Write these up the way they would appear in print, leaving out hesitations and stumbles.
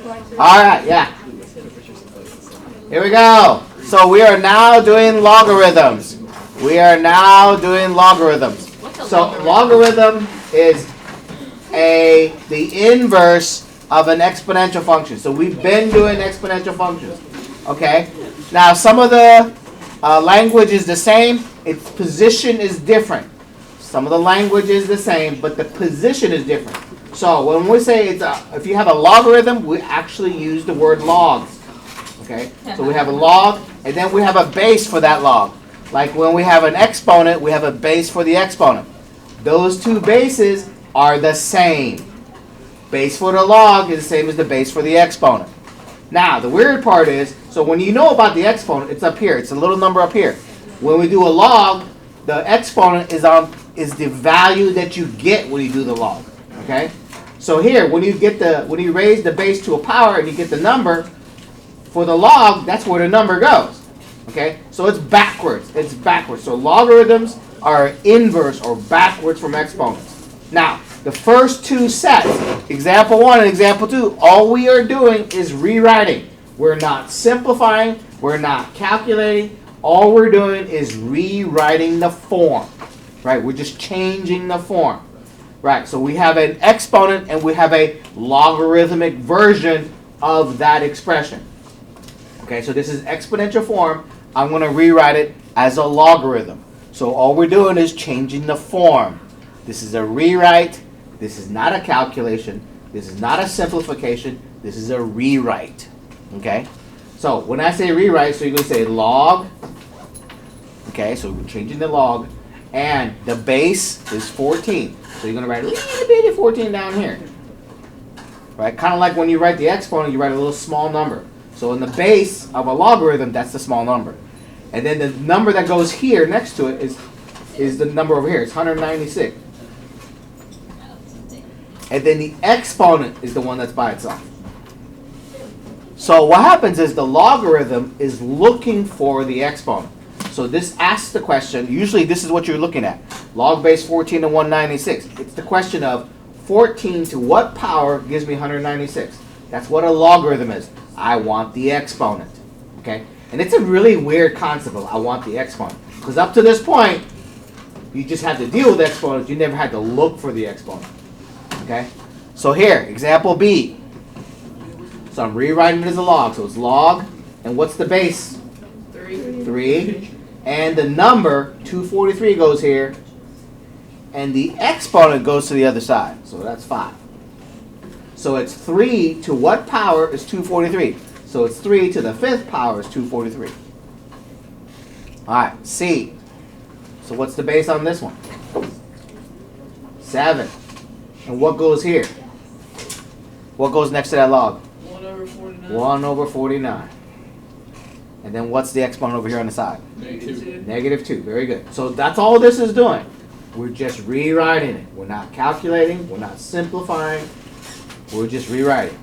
All right, yeah. Here we go. So we are now doing logarithms. So logarithm is the inverse of an exponential function. So we've been doing exponential functions. Okay. Now some of the language is the same. Its position is different. Some of the language is the same, but the position is different. So when we say if you have a logarithm, we actually use the word logs. Okay. So we have a log, and then we have a base for that log. Like when we have an exponent, we have a base for the exponent. Those two bases are the same. Base for the log is the same as the base for the exponent. Now, the weird part is, so when you know about the exponent, it's up here. It's a little number up here. When we do a log, the exponent is the value that you get when you do the log. Okay? So here, when you raise the base to a power and you get the number, for the log, that's where the number goes. Okay? So it's backwards. So logarithms are inverse or backwards from exponents. Now, the first two sets, example 1 and example 2, all we are doing is rewriting. We're not simplifying. We're not calculating. All we're doing is rewriting the form. Right? We're just changing the form. Right? So we have an exponent and we have a logarithmic version of that expression. Okay, so this is exponential form. I'm going to rewrite it as a logarithm. So all we're doing is changing the form. This is a rewrite. This is not a calculation. This is not a simplification. This is a rewrite. Okay? So when I say rewrite, so you're going to say log. Okay, so we're changing the log. And the base is 14. So you're going to write a little bit of 14 down here. Right? Kind of like when you write the exponent, you write a little small number. So in the base of a logarithm, that's the small number. And then the number that goes here next to it is the number over here. It's 196. And then the exponent is the one that's by itself. So what happens is the logarithm is looking for the exponent. So this asks the question, usually this is what you're looking at. Log base 14 to 196. It's the question of 14 to what power gives me 196. That's what a logarithm is. I want the exponent. Okay? And it's a really weird concept of I want the exponent. Because up to this point, you just had to deal with exponents. You never had to look for the exponent. Okay? So here, example B. So I'm rewriting it as a log. So it's log. And what's the base? 3. And the number, 243, goes here. And the exponent goes to the other side. So that's 5. So it's 3 to what power is 243? So it's 3 to the 5th power is 243. All right, C. So what's the base on this one? 7. And what goes here? What goes next to that log? 1 over 49. 1 over 49. And then what's the exponent over here on the side? -2. -2. Very good. So that's all this is doing. We're just rewriting it. We're not calculating. We're not simplifying. We're just rewriting.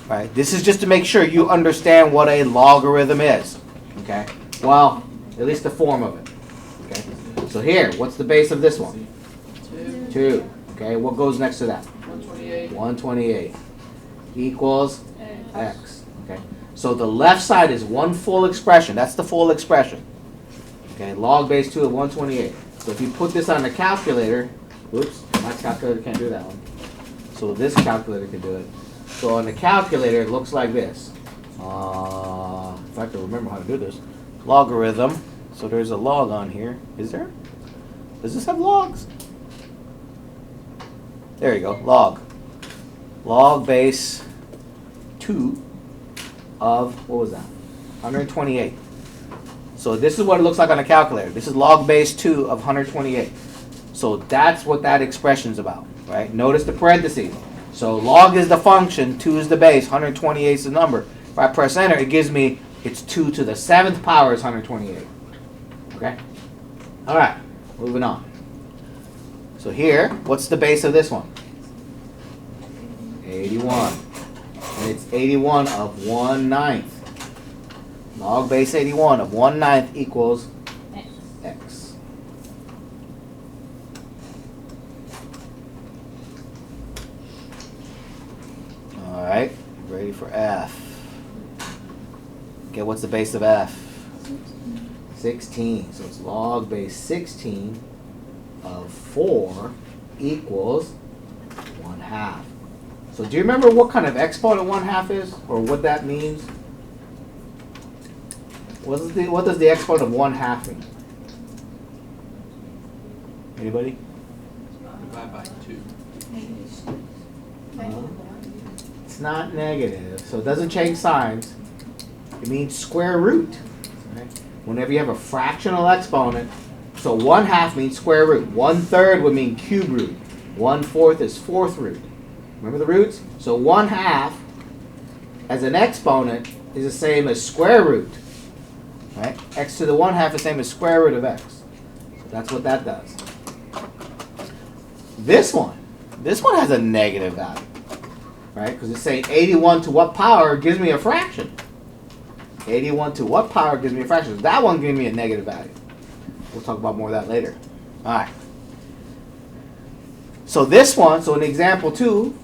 Right? This is just to make sure you understand what a logarithm is. Okay? Well, at least the form of it. Okay? So here, what's the base of this one? 2. Okay, what goes next to that? 128. 128 equals x. Okay? So the left side is one full expression. That's the full expression. Okay, log base 2 of 128. So if you put this on the calculator, whoops, my calculator can't do that one. So this calculator can do it. So on the calculator, it looks like this. If I can remember how to do this. Logarithm. So there's a log on here. Is there? Does this have logs? There you go. Log. Log base 2 of, what was that? 128. So this is what it looks like on a calculator. This is log base 2 of 128. So that's what that expression's about, right? Notice the parentheses. So log is the function, 2 is the base, 128 is the number. If I press enter, it gives me, it's 2 to the 7th power is 128. Okay? All right, moving on. So here, what's the base of this one? 81. And it's 81 of 1/9. Log base 81 of 1/9 equals x. All right. for f. Okay, what's the base of f? 16. So it's log base 16 of 4 equals 1/2. So do you remember what kind of exponent 1/2 is, or what that means? What does the exponent of 1/2 mean? Anybody? Divide by 2. It's not negative, so it doesn't change signs. It means square root. Right? Whenever you have a fractional exponent, so 1/2 means square root. 1/3 would mean cube root. 1/4 is fourth root. Remember the roots? So 1/2 as an exponent is the same as square root. Right? X to the 1/2 is the same as square root of x. So that's what that does. This one has a negative value. Right? Because it's saying 81 to what power gives me a fraction. 81 to what power gives me a fraction. That one gives me a negative value. We'll talk about more of that later. All right. So this one, so in example 2,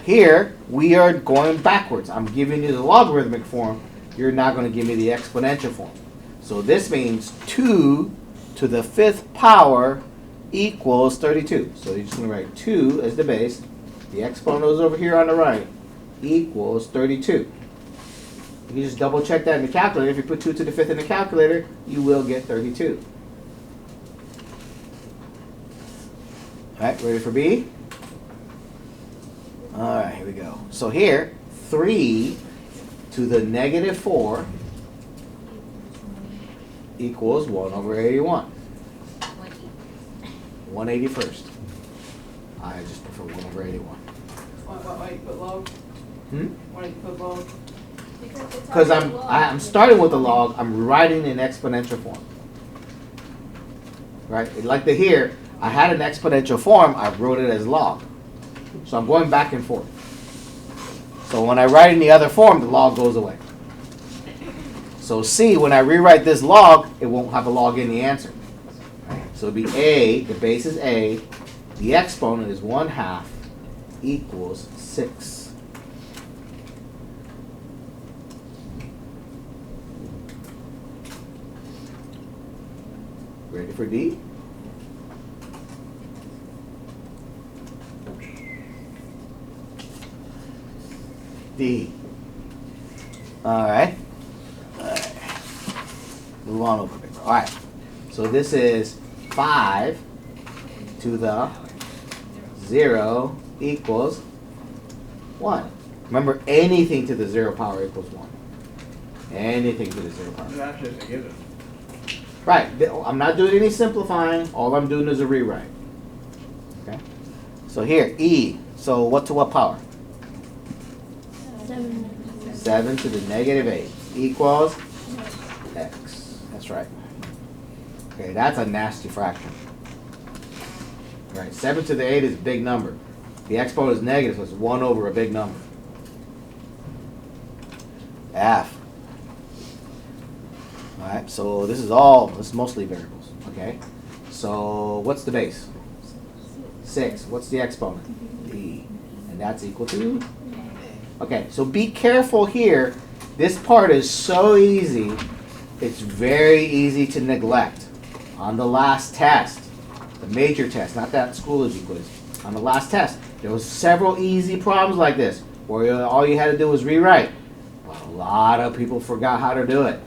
here we are going backwards. I'm giving you the logarithmic form. You're not going to give me the exponential form. So this means 2 to the 5th power equals 32. So you're just going to write 2 as the base. The exponent is over here on the right, equals 32. You can just double check that in the calculator. If you put 2 to the 5th in the calculator, you will get 32. All right, ready for B? All right, here we go. So here, 3 to the negative 4 equals 1/81. 1/81st. I just prefer 1/81. Why you put log? Hmm? Why do you put log? Because I'm starting with the log, I'm writing in exponential form. Right? Like the here, I had an exponential form, I wrote it as log. So I'm going back and forth. So when I write in the other form, the log goes away. So C, when I rewrite this log, it won't have a log in the answer. Right? So it'll be A, the base is A, the exponent is 1/2 equals 6. Ready for D? D. All right. Move on over a bit. All right. So this is 5 to the 0 equals 1. Remember, anything to the 0 power equals 1. Anything to the 0 power. That's just a given. Right. I'm not doing any simplifying. All I'm doing is a rewrite. Okay. So here, E. So what to what power? 7 to the negative 8 equals x. That's right. Okay, that's a nasty fraction. Right. 7 to the 8 is a big number. The exponent is negative, so it's 1 over a big number. F. Alright, so this is mostly variables. Okay. So what's the base? 6. What's the exponent? D. And that's equal to? Okay, so be careful here. This part is so easy, it's very easy to neglect. On the last test, the major test, not that Schoology quiz, on the last test, there was several easy problems like this, where all you had to do was rewrite. But a lot of people forgot how to do it.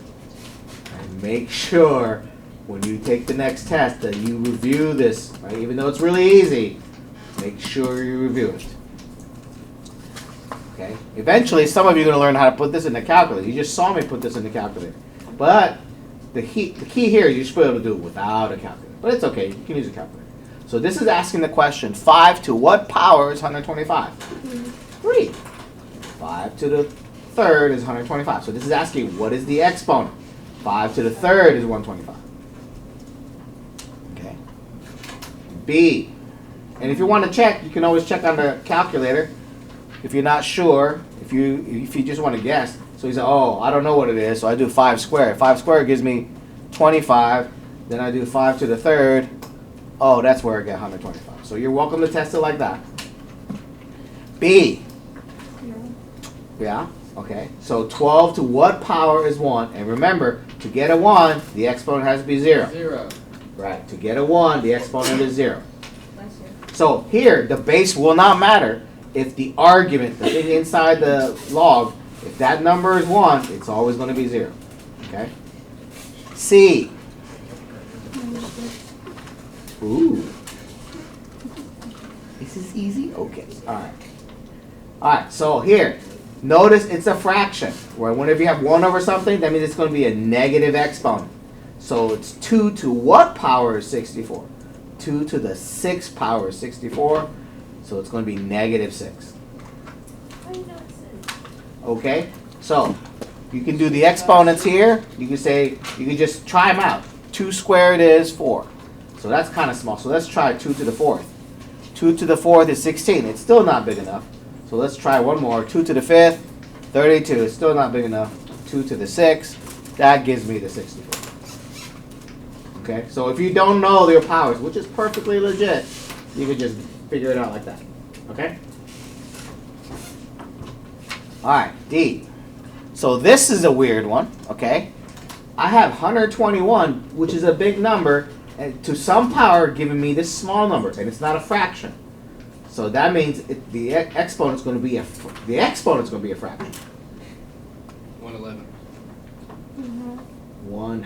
And make sure when you take the next test that you review this, right? Even though it's really easy, make sure you review it. Okay. Eventually, some of you are going to learn how to put this in the calculator. You just saw me put this in the calculator. But the key here is you should be able to do it without a calculator. But it's okay. You can use a calculator. So this is asking the question, 5 to what power is 125? 3. 5 to the 3rd is 125. So this is asking, what is the exponent? 5 to the 3rd is 125. Okay. B. And if you want to check, you can always check on the calculator. If you're not sure, if you just want to guess. So you say, oh, I don't know what it is, so I do 5 squared. 5 squared gives me 25. Then I do 5 to the 3rd. Oh, that's where I get 125. So you're welcome to test it like that. B. Yeah, okay. So 12 to what power is 1? And remember, to get a 1, the exponent has to be 0. 0. Right, to get a 1, the exponent is 0. Bless you. So here, the base will not matter if the argument, the thing inside the log, if that number is 1, it's always going to be 0. Okay? C. Ooh. This is easy? Okay. Alright. Alright, so here, notice it's a fraction. Where whenever you have 1 over something, that means it's going to be a negative exponent. So it's 2 to what power is 64? 2 to the 6th power is 64. So it's going to be negative 6. Okay? So you can do the exponents here. You can say, you can just try them out. 2 squared is 4. So that's kind of small. So let's try 2 to the 4th. 2 to the 4th is 16. It's still not big enough. So let's try one more. 2 to the 5th, 32. It's still not big enough. 2 to the 6th, that gives me the 64. Okay? So if you don't know your powers, which is perfectly legit, you can just figure it out like that. Okay? Alright, D. So this is a weird one, okay? I have 121, which is a big number, and to some power giving me this small number, and it's not a fraction. So that means the exponent's going to be a fraction. 111. 1/2.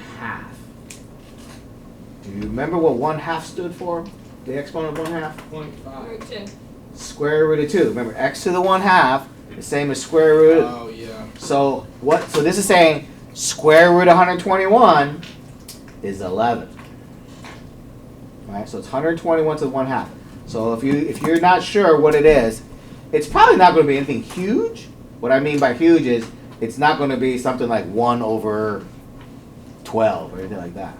Do you remember what 1/2 stood for? The exponent of 1/2? 0.5. Root 2. Square root of 2. Remember, x to the 1/2 is the same as square root of. Oh, yeah. So what? So this is saying square root of 121 is 11. Right? So it's 121 to the 1/2. So if you're not sure what it is, it's probably not going to be anything huge. What I mean by huge is it's not going to be something like 1 over 12 or anything like that.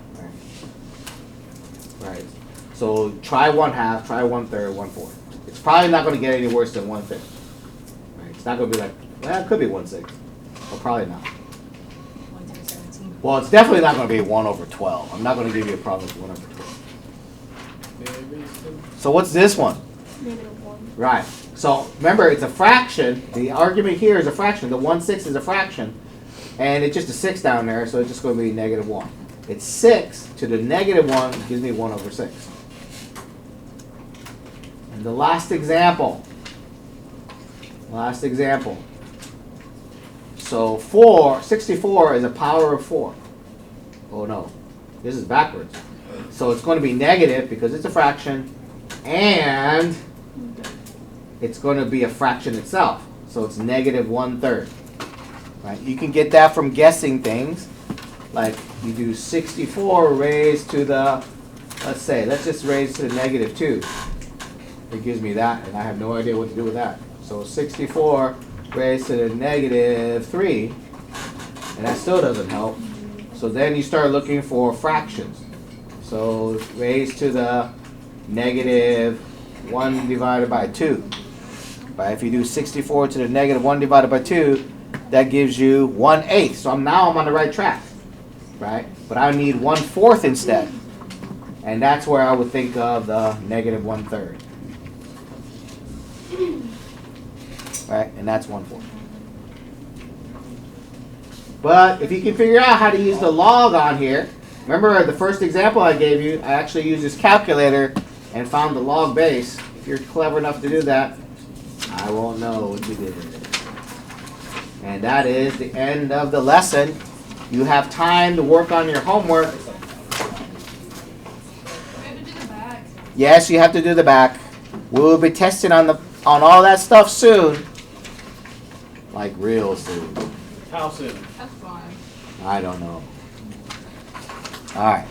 Right? So try 1/2, try 1/3, 1/4. It's probably not going to get any worse than 1/5. Right? It's not going to be like, well, it could be 1/6, but probably not. 1 to the 17. Well, it's definitely not going to be 1 over 12. I'm not going to give you a problem with 1 over 12. Maybe So what's this one? -1. Right. So remember, it's a fraction. The argument here is a fraction. The 1/6 is a fraction. And it's just a 6 down there, so it's just going to be -1. It's 6 to the -1 gives me 1 over 6. And the last example. Last example. So 64 is a power of 4. Oh no, this is backwards. So it's going to be negative because it's a fraction, and it's going to be a fraction itself. So it's -1/3. Right? You can get that from guessing things. Like you do 64 raised to the, let's just raise to the -2. It gives me that, and I have no idea what to do with that. So 64 raised to the -3, and that still doesn't help. So then you start looking for fractions. So raised to the -1 divided by 2. But if you do 64 to the -1 divided by 2, that gives you 1/8. So now I'm on the right track, right? But I need 1/4 instead. And that's where I would think of the -1/3. Right? And that's 1/4. But if you can figure out how to use the log on here, remember the first example I gave you, I actually used this calculator and found the log base. If you're clever enough to do that, I won't know what you did. And that is the end of the lesson. You have time to work on your homework. We have to do the back. Yes, you have to do the back. We'll be testing on all that stuff soon. Like real soon. How soon? That's fine. I don't know. All right.